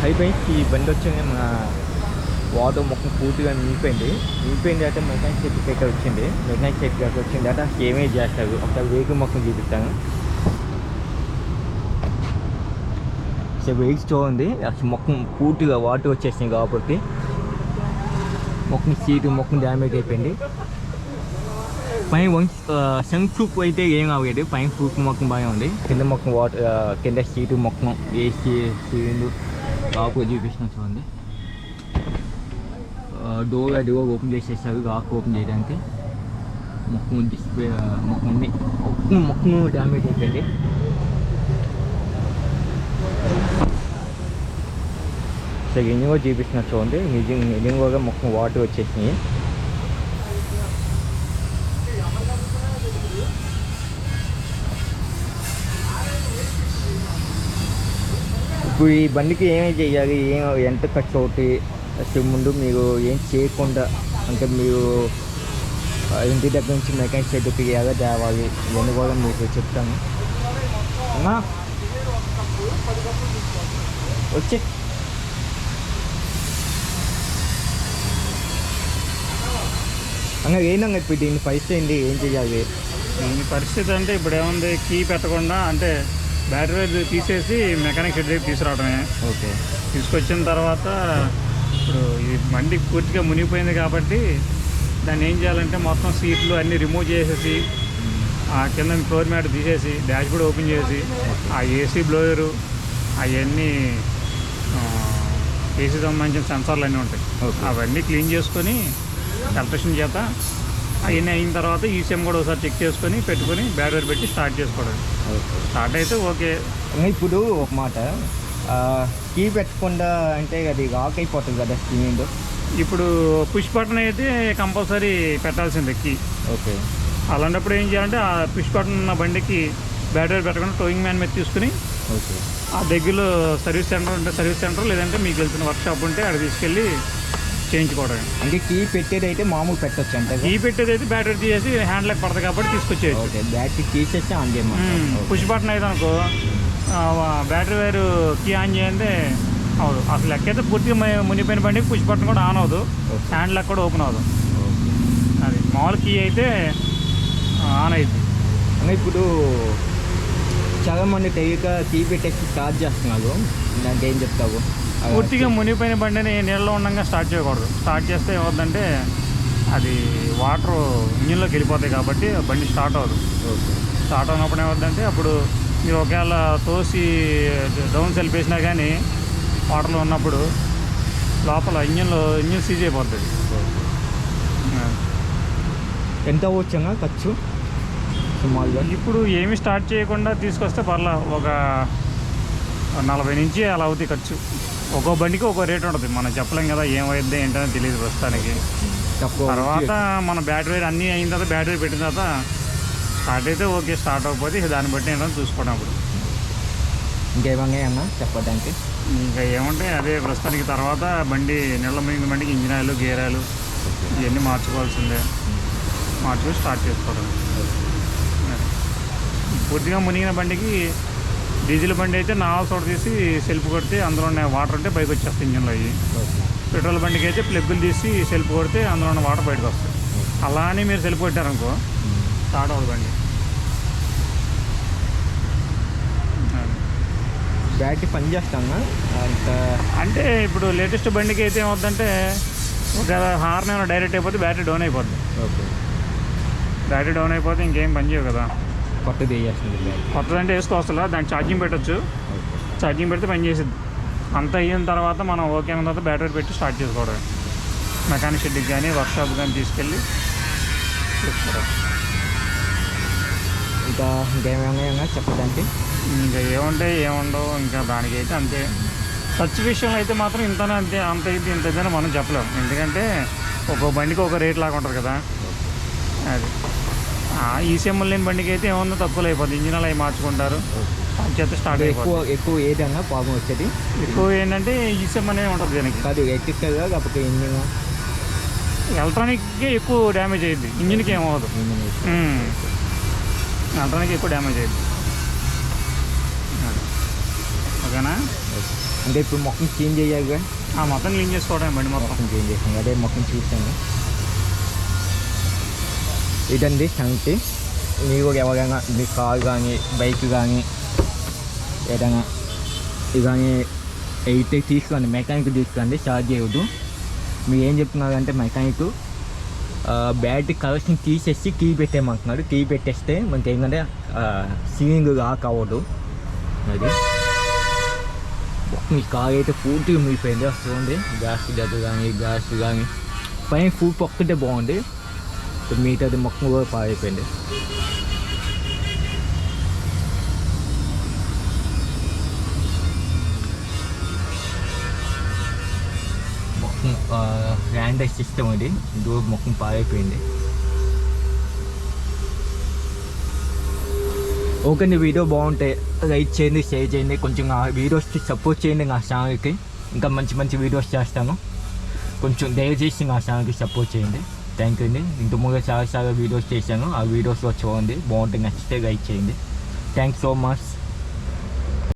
అయిపోయి ఈ బండి వచ్చాక మన వాటర్ మొత్తం పూర్తిగా నిండిపోయింది అయితే మెకానిక్ షెడ్కి అయితే వచ్చింది. మెకానిక్ షెడ్కి అయితే వచ్చిన తర్వాత ఏమేమి చేస్తారు ఒక వెహికల్ మొత్తం చూపిస్తాను. సో వెహికల్ స్టోర్ ఉంది. అసలు మొత్తం పూర్తిగా వాటర్ వచ్చేసింది కాబట్టి మొత్తం సీటు మొత్తం డ్యామేజ్ అయిపోయింది. పైన సంక్ ప్రూఫ్ అయితే ఏం అవ్వదు. పైన ప్రూఫ్ మొత్తం బాగా ఉంది. కింద మొత్తం వాటర్ కింద సీటు మొత్తం ఏసీ సీలు కాకు చూపిస్తున్నాం చూడండి. డోర్ ఓపెన్ చేసేసారు కాకు ఓపెన్ చేయడానికి. మొత్తం డిస్ప్లే మొత్తం డ్యామేజ్ అయిపోయింది. సో ఇంజిన్ కూడా చూపిస్తున్నా చూడండి. ఇంజిన్ కూడా మొత్తం వాటర్ వచ్చేసినాయి. ఇప్పుడు ఈ బండికి ఏమేమి చేయాలి, ఎంత ఖర్చు అవుతాయి అసలు ముందు మీరు ఏం చేయకుండా అంటే మీరు ఇంటి దగ్గర నుంచి మెకానిక్ షెడ్కి ఎలా తేవాలి ఇవన్నీ కూడా మీకు చెప్తాను. వచ్చే అన్న ఏంటంగా ఇప్పుడు దీని పరిస్థితి ఏంటి, ఏం చేయాలి? దీని పరిస్థితి అంటే ఇప్పుడు ఏముంది, కీ పెట్టకుండా అంటే బ్యాటరీ తీసేసి మెకానిక్ షెడ్ దగ్గర తీసుకురావడమే. ఓకే. తీసుకొచ్చిన తర్వాత ఇప్పుడు ఈ బండి పూర్తిగా మునిగిపోయింది కాబట్టి దాన్ని ఏం చేయాలంటే మొత్తం సీట్లు అన్నీ రిమూవ్ చేసేసి ఆ కింద ఫ్లోర్ మ్యాట్ తీసేసి డాష్ బోర్డ్ ఓపెన్ చేసి ఆ ఏసీ బ్లోయరు అవన్నీ ఏసీ సంబంధించిన సెన్సార్లు అన్నీ ఉంటాయి. అవన్నీ క్లీన్ చేసుకొని ఎలక్ట్రిషియన్ చేత అవన్నీ అయిన తర్వాత ఈసీఎం కూడా ఒకసారి చెక్ చేసుకొని పెట్టుకొని బ్యాటరీ పెట్టి స్టార్ట్ చేసుకోవడం. స్టార్ట్ అయితే ఓకే. ఇప్పుడు ఒక మాట, కీ పెట్టకుండా అంటే అది లాక్ అయిపోతుంది కదా స్క్రీన్. ఇప్పుడు పుష్ బటన్ అయితే కంపల్సరీ పెట్టాల్సిందే కీ. ఓకే. అలాంటప్పుడు ఏం చేయాలంటే ఆ పుష్ బటన్ ఉన్న బండికి బ్యాటరీ పెట్టకుండా టోయింగ్ మ్యాన్ మీద తీసుకుని ఓకే ఆ దగ్గరలో సర్వీస్ సెంటర్ ఉంటే సర్వీస్ సెంటర్, లేదంటే మీకు తెలిసిన వర్క్షాప్ ఉంటే అక్కడ తీసుకెళ్ళి చేయించుకోవడం. అంటే కీ పెట్టేది అయితే మామూలు పెట్టచ్చు అంటే కీ పెట్టేది అయితే బ్యాటరీ తీసేసి హ్యాండ్ లాక్ పడుతుంది కాబట్టి తీసుకొచ్చేది. ఓకే. బ్యాటరీ తీసేసి ఆన్ చేయమని. పుష్ బటన్ అయితే అనుకో బ్యాటరీ వైరు కీ ఆన్ చేయండి అవదు. అసలు లెక్క అయితే పూర్తిగా మునిపోయిన బండికి పుష్ బటన్ కూడా ఆన్ అవ్వదు, హ్యాండ్ లాక్ కూడా ఓపెన్ అవ్వదు. అది మామూలు కీ అయితే ఆన్ అయింది. అంటే ఇప్పుడు చాలామంది తెలియక కీ పెట్టేసి స్టార్ట్ చేస్తున్నారు, దానికి ఏం చెప్తావు? పూర్తిగా మునిగిపోయిన బండిని నీళ్ళలో ఉండగా స్టార్ట్ చేయకూడదు. స్టార్ట్ చేస్తే ఏమవుతుందంటే అది వాటర్ ఇంజిన్లోకి వెళ్ళిపోతాయి కాబట్టి బండి స్టార్ట్ అవ్వదు. స్టార్ట్ అయినప్పుడు ఏమవుతుందంటే అప్పుడు మీరు ఒకవేళ తోసి డౌన్ సెల్ఫ్ వేసినా కానీ వాటర్లో ఉన్నప్పుడు లోపల ఇంజిన్ సీజ్ అయిపోతుంది. ఎంత అవ్వచ్చంగా ఖర్చు సుమారుగా? ఇప్పుడు ఏమి స్టార్ట్ చేయకుండా తీసుకొస్తే పర్లా ఒక 40 నుంచి అలా అవుతాయి ఖర్చు. ఒక్కో బండికి ఒక్కో రేట్ ఉంటుంది, మనం చెప్పలేం కదా ఏమైంది ఏంటనే తెలియదు ప్రస్తుతానికి. తర్వాత మన బ్యాటరీ అన్నీ అయిన తర్వాత బ్యాటరీ పెట్టిన తర్వాత స్టార్ట్ అయితే ఓకే, స్టార్ట్ అవ్వకపోతే దాన్ని బట్టి ఏంటో చూసుకోవడం. అప్పుడు ఇంకేమన్నా అన్నా చెప్పడానికి ఇంకా ఏముంటాయి అదే ప్రస్తుతానికి. తర్వాత బండి నీళ్ళ మునిగిన బండికి ఇంజిన్ ఆయిల్, గేర్ ఆయిల్ ఇవన్నీ మార్చుకోవాల్సిందే. మార్చుకొని స్టార్ట్ చేసుకోవడం. పూర్తిగా మునిగిన బండికి డీజిల్ బండి అయితే నాలుగు చోట తీసి సెల్ఫ్ కొడితే అందులో ఉన్న వాటర్ ఉంటే బయటకు వచ్చేస్తాయి ఇంజిన్లో అవి. పెట్రోల్ బండికి అయితే ప్లగ్గులు తీసి సెల్ఫ్ కొడితే అందులో ఉన్న వాటర్ బయటకు వస్తాయి. అలా అని మీరు సెల్ఫ్ కొట్టారనుకో స్టార్ట్ అవ్వదు బండి. బ్యాటరీ పని చేస్తాను అంటే ఇప్పుడు లేటెస్ట్ బండికి అయితే ఏమవుతుందంటే ఒక హార్న్ ఏమైనా డైరెక్ట్ అయిపోతే బ్యాటరీ డౌన్ అయిపోద్ది. ఓకే. బ్యాటరీ డౌన్ అయిపోతే ఇంకేం పని చేయవు కదా. కొత్తది వేసేస్తుంది. కొత్తదంటే వేసుకోవస్తలా, దానికి ఛార్జింగ్ పెట్టచ్చు. ఛార్జింగ్ పెడితే పని చేసిద్ది. అంత అయిన తర్వాత మనం ఓకే అయిన తర్వాత బ్యాటరీ పెట్టి స్టార్ట్ చేసుకోవడం. మెకానిక్ షెడ్కి కానీ వర్క్షాప్ కానీ తీసుకెళ్ళి చేసుకోవడం. ఇంకేమైనా చెప్పడానికి ఇంకా ఏముండవు. ఇంకా దానికైతే అంతే. ఖర్చు విషయంలో అయితే మాత్రం ఇంతనే అంతే, అంత అయితే ఇంత ఇదని మనం చెప్పలేము. ఎందుకంటే ఒక్కో బండికి ఒక రేట్ లాగా ఉంటుంది కదా. అది ఈసీఎం లేని బండికి అయితే ఏమన్నా తక్కువలో అయిపోద్ది. ఇంజిన్ అవి మార్చుకుంటారు, చేస్తే స్టార్ట్ అయిపోతుంది. ఎక్కువ ఏదన్నా ప్రాబ్లం వచ్చేది ఎక్కువ ఏంటంటే ఈసీఎం అనేది ఉంటుంది దీనికి. కాదు ఎలక్ట్రికల్గా కాకపోతే ఇంజిన్ ఎలక్ట్రానిక్కే ఎక్కువ డ్యామేజ్ అయ్యింది, ఇంజిన్కి ఏమవుతుంది. ఎలక్ట్రానిక్ ఎక్కువ డ్యామేజ్ అయ్యింది. ఓకేనా? అంటే ఇప్పుడు మొత్తం చేంజ్ అయ్యాక మొత్తం క్లీన్ చేసుకోవడం బండి మొత్తం. మొత్తం చేంజ్ చేసాం, అదే మొత్తం చూసాను. ఇదండి సంగతి. మీరు ఎవరైనా మీ కార్ కానీ బైక్ కానీ ఏదైనా ఇది కానీ అయితే తీసుకోండి, మెకానిక్ తీసుకోండి, చార్జ్ చేయవద్దు. మీరు ఏం చెప్తున్నారంటే మెకానిక్ బ్యాటరీ కలెక్షన్ తీసేసి కీ పెట్టేయమంటున్నాడు. కీ పెట్టేస్తే మనకి ఏంటంటే సీలింగ్ లాక్ అవ్వదు. అది మీ కార్ అయితే పూర్తిగా మిగిలిపోయింది. వస్తుంది గ్యాస్ దగ్గర కానీ గ్యాస్ కానీ పైన ఫుడ్ ఒక్కటే బాగుంది, మిగతాది మొత్తం కూడా పాడైపోయింది. మొత్తం ర్యాండర్ సిస్టమ్ అది, డోర్ మొత్తం పాడైపోయింది. ఓకే అండి, వీడియో బాగుంటే లైక్ చేయండి, షేర్ చేయండి, కొంచెం నా వీడియోస్కి సపోర్ట్ చేయండి. నా ఛానల్కి ఇంకా మంచి మంచి వీడియోస్ చేస్తాను, కొంచెం దయచేసి నా ఛానల్కి సపోర్ట్ చేయండి. థ్యాంక్ యూ అండి. ఇంతకుముందు చాలా వీడియోస్ చేశాను, ఆ వీడియోస్లో చూడండి, బాగుంటే నచ్చితే లైక్ చేయండి. Thanks so much.